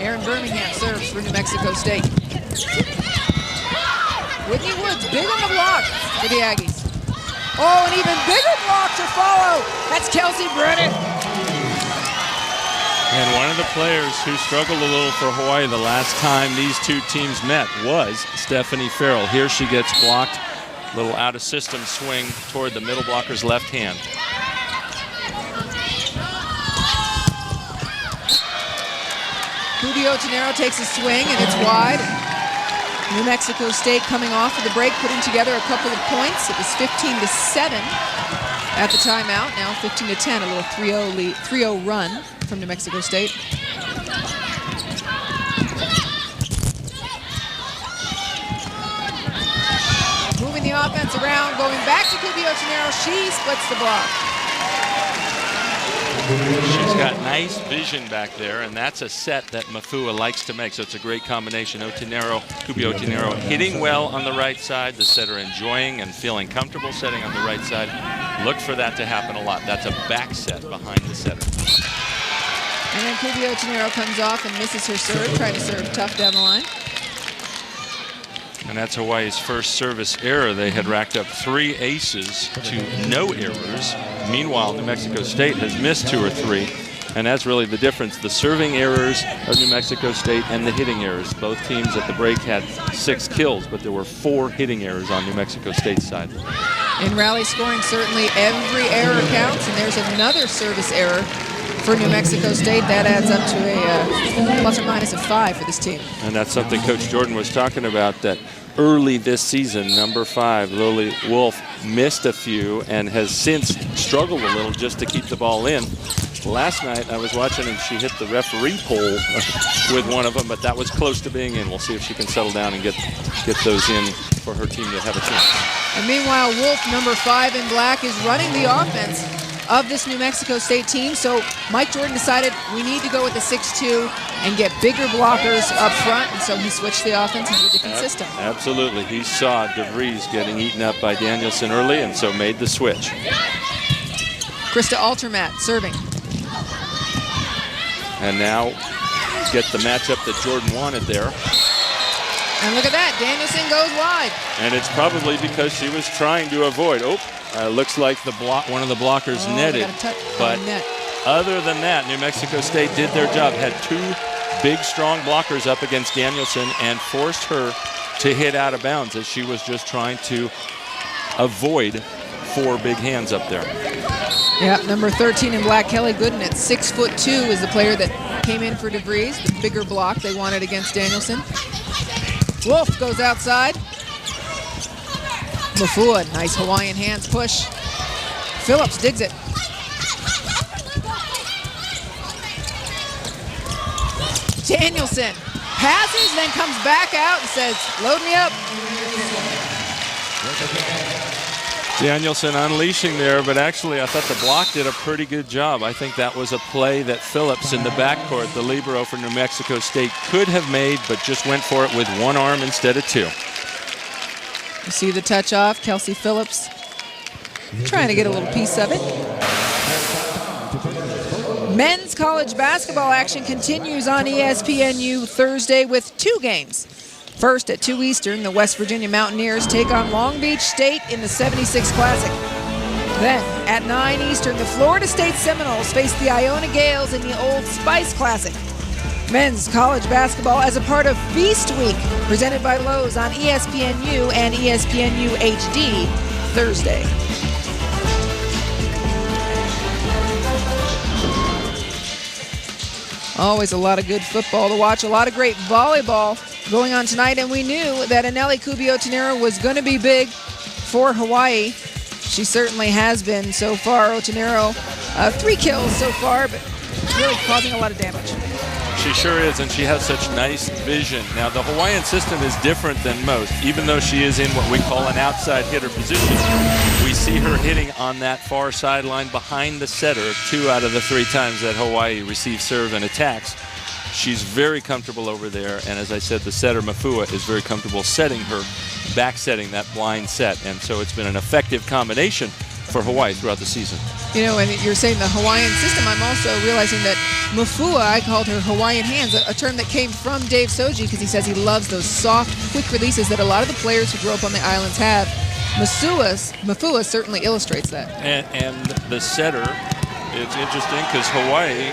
Aaron Birmingham serves for New Mexico State. Whitney Woods, big on the block for the Aggies. Oh, an even bigger block to follow. That's Kelsey Brennan. And one of the players who struggled a little for Hawaii the last time these two teams met was Stephanie Farrell. Here she gets blocked. Little out-of-system swing toward the middle blocker's left hand. Cubi-Otineru takes a swing, and it's wide. New Mexico State coming off of the break, putting together a couple of points. It was 15-7 at the timeout. Now 15-10, a little 3-0 lead, 3-0 run from New Mexico State. Moving the offense around, going back to Cubi-Otineru. She splits the block. She's got nice vision back there, and that's a set that Mafua likes to make, so it's a great combination. Cubi-Otineru hitting well on the right side, the setter enjoying and feeling comfortable setting on the right side. Look for that to happen a lot. That's a back set behind the setter. And then Cubi-Otineru comes off and misses her serve, trying to serve tough down the line. And that's Hawaii's first service error. They had racked up 3 aces to no errors. Meanwhile, New Mexico State has missed 2 or 3. And that's really the difference. The serving errors of New Mexico State and the hitting errors. Both teams at the break had 6 kills, but there were 4 hitting errors on New Mexico State's side. In rally scoring, certainly every error counts, and there's another service error for New Mexico State. That adds up to a plus or minus of 5 for this team. And that's something Coach Jordan was talking about, that early this season, number 5, Lily Wolf, missed a few and has since struggled a little just to keep the ball in. Last night I was watching and she hit the referee pole with one of them, but that was close to being in. We'll see if she can settle down and get those in for her team to have a chance. And meanwhile, Wolf, number 5 in black, is running the offense of this New Mexico State team. So Mike Jordan decided we need to go with the 6-2 and get bigger blockers up front, and so he switched the offense into a different system. Absolutely. He saw DeVries getting eaten up by Danielson early, and so made the switch. Krista Altermat serving. And now get the matchup that Jordan wanted there. And look at that, Danielson goes wide. And it's probably because she was trying to avoid. Looks like one of the blockers netted. But other than that, New Mexico State did their job. Had 2 big, strong blockers up against Danielson and forced her to hit out of bounds as she was just trying to avoid 4 big hands up there. Yeah, number 13 in black, Kelly Gooden at 6'2" is the player that came in for DeVries, the bigger block they wanted against Danielson. Wolf goes outside. Mafua, nice Hawaiian hands push. Phillips digs it. Danielson passes, then comes back out and says, load me up. Danielson unleashing there, but actually I thought the block did a pretty good job. I think that was a play that Phillips in the backcourt, the libero for New Mexico State, could have made, but just went for it with 1 arm instead of 2. You see the touch off, Kelsey Phillips trying to get a little piece of it. Men's college basketball action continues on ESPNU Thursday with 2 games. First at 2 Eastern, the West Virginia Mountaineers take on Long Beach State in the 76 Classic. Then at 9 Eastern, the Florida State Seminoles face the Iona Gales in the Old Spice Classic. Men's college basketball as a part of Feast Week, presented by Lowe's on ESPNU and ESPNU HD Thursday. Always a lot of good football to watch, a lot of great volleyball going on tonight, and we knew that Aneli Cubi-Otineru was going to be big for Hawaii. She certainly has been so far. Otineru, 3 kills so far, but really causing a lot of damage. She sure is, and she has such nice vision. Now, the Hawaiian system is different than most. Even though she is in what we call an outside hitter position, we see her hitting on that far sideline behind the setter 2 out of the 3 times that Hawaii receives serve and attacks. She's very comfortable over there, and as I said, the setter, Mafua, is very comfortable setting her, back setting that blind set, and so it's been an effective combination for Hawaii throughout the season. You know, and you're saying the Hawaiian system, I'm also realizing that Mafua, I called her Hawaiian hands, a term that came from Dave Soji because he says he loves those soft, quick releases that a lot of the players who grew up on the islands have. Mafua certainly illustrates that. And the setter, it's interesting because Hawaii,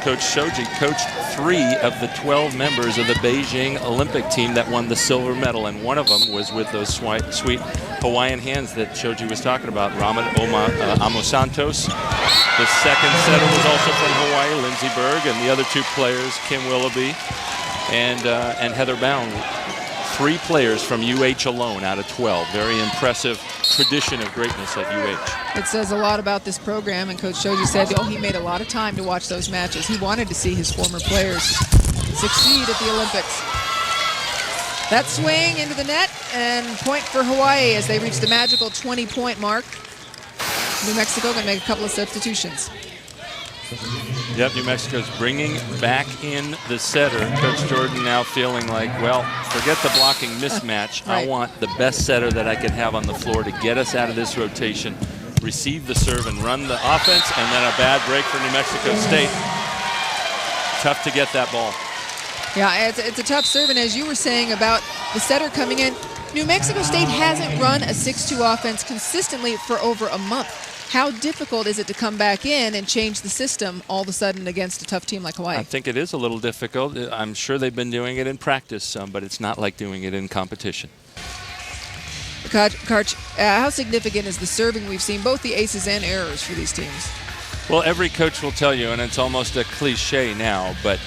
Coach Shoji coached 3 of the 12 members of the Beijing Olympic team that won the silver medal, and one of them was with those sweet Hawaiian hands that Shoji was talking about, Amo Santos. The second setter was also from Hawaii, Lindsey Berg, and the other 2 players, Kim Willoughby and Heather Bound. 3 players from UH alone out of 12. Very impressive tradition of greatness at UH. It says a lot about this program, and Coach Shoji said, he made a lot of time to watch those matches. He wanted to see his former players succeed at the Olympics. That swing into the net, and point for Hawaii as they reach the magical 20-point mark. New Mexico going to make a couple of substitutions. Yep, New Mexico's bringing back in the setter. Coach Jordan now feeling like, well, forget the blocking mismatch. Right. I want the best setter that I can have on the floor to get us out of this rotation, receive the serve and run the offense, and then a bad break for New Mexico State. Tough to get that ball. Yeah, it's a tough serve, and as you were saying about the setter coming in, New Mexico State hasn't run a 6-2 offense consistently for over a month. How difficult is it to come back in and change the system all of a sudden against a tough team like Hawaii? I think it is a little difficult. I'm sure they've been doing it in practice some, but it's not like doing it in competition. Karch, how significant is the serving we've seen, both the aces and errors for these teams? Well, every coach will tell you, and it's almost a cliche now, but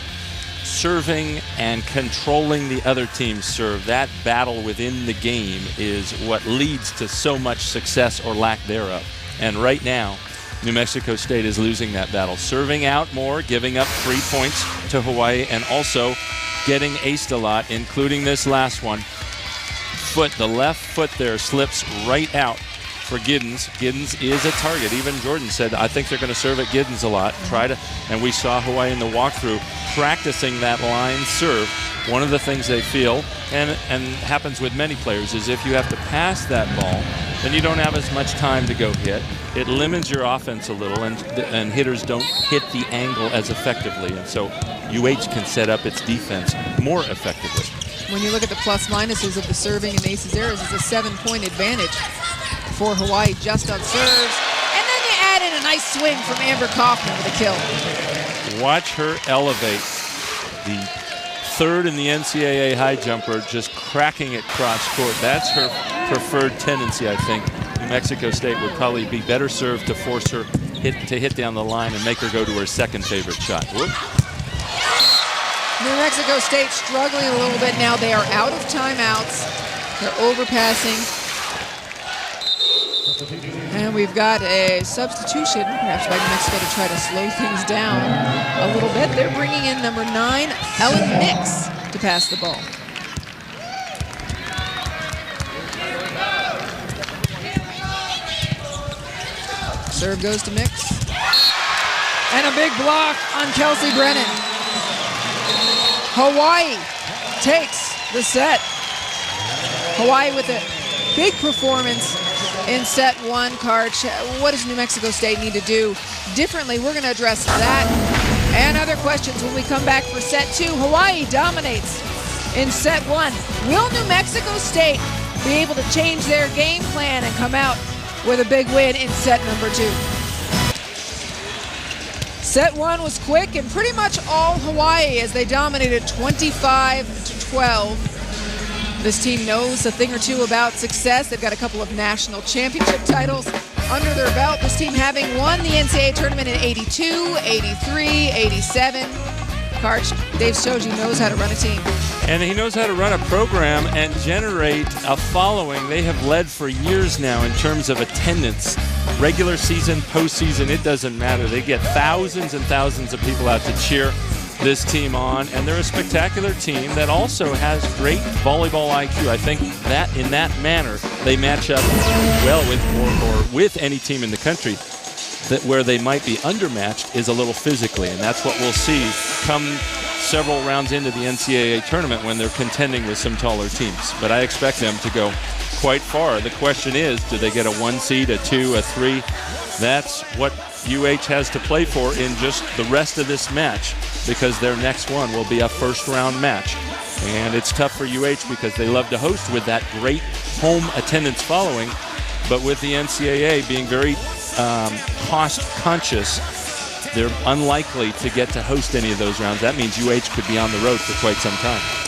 serving and controlling the other team's serve, that battle within the game is what leads to so much success or lack thereof. And right now, New Mexico State is losing that battle. Serving out more, giving up 3 points to Hawaii, and also getting aced a lot, including this last one. The left foot there slips right out for Giddens. Giddens is a target. Even Jordan said, I think they're going to serve at Giddens a lot. And we saw Hawaii in the walkthrough practicing that line serve. One of the things they feel, and happens with many players, is if you have to pass that ball, then you don't have as much time to go hit. It limits your offense a little, and hitters don't hit the angle as effectively. And so UH can set up its defense more effectively. When you look at the plus-minuses of the serving and aces errors, it's a 7-point advantage for Hawaii just on serves. And then you add in a nice swing from Amber Kaufman with a kill. Watch her elevate. The 3rd in the NCAA high jumper, just cracking it cross court. That's her preferred tendency, I think. New Mexico State would probably be better served to force her to hit down the line and make her go to her second favorite shot. Whoop. New Mexico State struggling a little bit now. They are out of timeouts. They're overpassing. And we've got a substitution, perhaps by New Mexico, to try to slow things down a little bit. They're bringing in number 9, Ellen Nix, to pass the ball. Serve goes to Mix. And a big block on Kelsey Brennan. Hawaii takes the set. Hawaii with a big performance in set 1, Karch. What does New Mexico State need to do differently? We're going to address that and other questions when we come back for set 2. Hawaii dominates in set 1. Will New Mexico State be able to change their game plan and come out with a big win in set number 2? Set 1 was quick and pretty much all Hawaii as they dominated 25-12. This team knows a thing or two about success. They've got a couple of national championship titles under their belt. This team having won the NCAA tournament in 82, 83, 87. Karch, Dave Shoji knows how to run a team. And he knows how to run a program and generate a following. They have led for years now in terms of attendance. Regular season, postseason, it doesn't matter. They get thousands and thousands of people out to cheer this team on, and they're a spectacular team that also has great volleyball IQ. I think that in that manner they match up well with or with any team in the country. That where they might be undermatched is a little physically, and that's what we'll see come several rounds into the NCAA tournament when they're contending with some taller teams. But I expect them to go quite far. The question is, do they get a 1 seed, a 2, a 3? That's what UH has to play for in just the rest of this match, because their next one will be a first-round match. And it's tough for UH because they love to host with that great home attendance following, but with the NCAA being very cost-conscious, they're unlikely to get to host any of those rounds. That means UH could be on the road for quite some time.